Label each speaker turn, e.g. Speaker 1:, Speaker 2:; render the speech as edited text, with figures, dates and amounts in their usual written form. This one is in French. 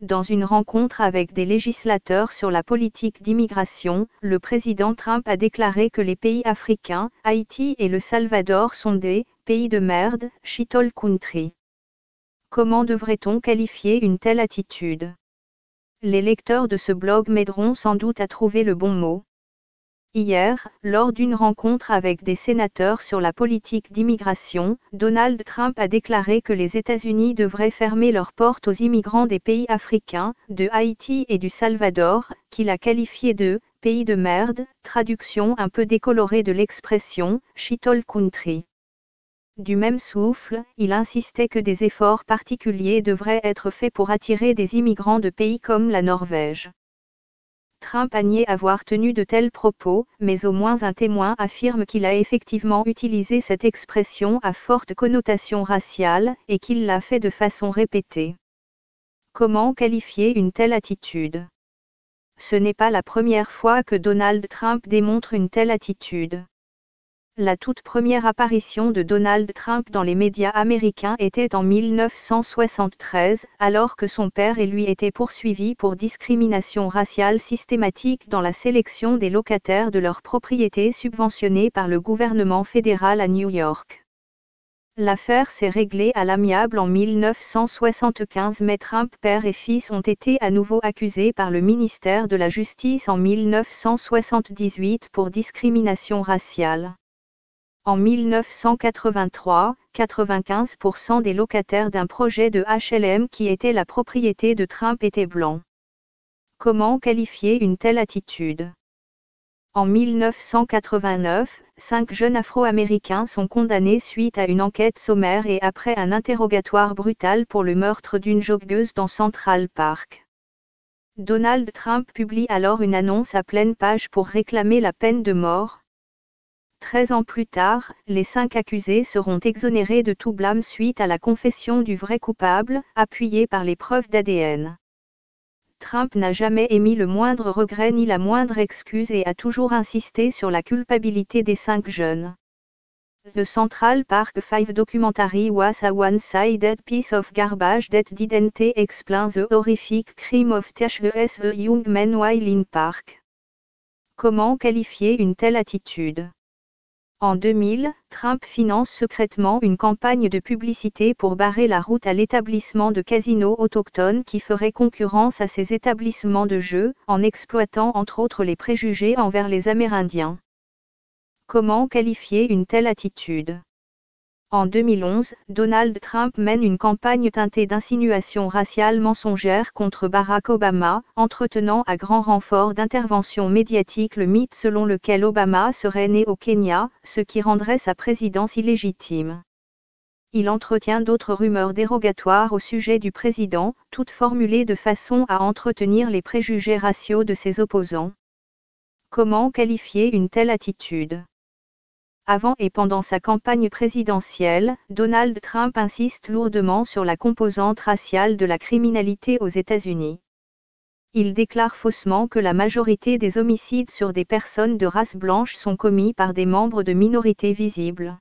Speaker 1: Dans une rencontre avec des législateurs sur la politique d'immigration, le président Trump a déclaré que les pays africains, Haïti et le Salvador sont des « pays de merde », shithole country. Comment devrait-on qualifier une telle attitude? Les lecteurs de ce blog m'aideront sans doute à trouver le bon mot. Hier, lors d'une rencontre avec des sénateurs sur la politique d'immigration, Donald Trump a déclaré que les États-Unis devraient fermer leurs portes aux immigrants des pays africains, de Haïti et du Salvador, qu'il a qualifiés de « pays de merde », traduction un peu décolorée de l'expression « shithole country ». Du même souffle, il insistait que des efforts particuliers devraient être faits pour attirer des immigrants de pays comme la Norvège. Trump a nié avoir tenu de tels propos, mais au moins un témoin affirme qu'il a effectivement utilisé cette expression à forte connotation raciale, et qu'il l'a fait de façon répétée. Comment qualifier une telle attitude? Ce n'est pas la première fois que Donald Trump démontre une telle attitude. La toute première apparition de Donald Trump dans les médias américains était en 1973, alors que son père et lui étaient poursuivis pour discrimination raciale systématique dans la sélection des locataires de leurs propriétés subventionnées par le gouvernement fédéral à New York. L'affaire s'est réglée à l'amiable en 1975, mais Trump père et fils ont été à nouveau accusés par le ministère de la Justice en 1978 pour discrimination raciale. En 1983, 95% des locataires d'un projet de HLM qui était la propriété de Trump étaient blancs. Comment qualifier une telle attitude? En 1989, 5 jeunes Afro-Américains sont condamnés suite à une enquête sommaire et après un interrogatoire brutal pour le meurtre d'une joggeuse dans Central Park. Donald Trump publie alors une annonce à pleine page pour réclamer la peine de mort. 13 ans plus tard, les 5 accusés seront exonérés de tout blâme suite à la confession du vrai coupable, appuyée par les preuves d'ADN. Trump n'a jamais émis le moindre regret ni la moindre excuse et a toujours insisté sur la culpabilité des 5 jeunes. The Central Park 5 documentary was a one-sided piece of garbage that didn't explain the horrific crime of THES a young man while in park. Comment qualifier une telle attitude? En 2000, Trump finance secrètement une campagne de publicité pour barrer la route à l'établissement de casinos autochtones qui ferait concurrence à ces établissements de jeux, en exploitant entre autres les préjugés envers les Amérindiens. Comment qualifier une telle attitude? En 2011, Donald Trump mène une campagne teintée d'insinuations raciales mensongères contre Barack Obama, entretenant à grand renfort d'interventions médiatiques le mythe selon lequel Obama serait né au Kenya, ce qui rendrait sa présidence illégitime. Il entretient d'autres rumeurs dérogatoires au sujet du président, toutes formulées de façon à entretenir les préjugés raciaux de ses opposants. Comment qualifier une telle attitude? Avant et pendant sa campagne présidentielle, Donald Trump insiste lourdement sur la composante raciale de la criminalité aux États-Unis. Il déclare faussement que la majorité des homicides sur des personnes de race blanche sont commis par des membres de minorités visibles.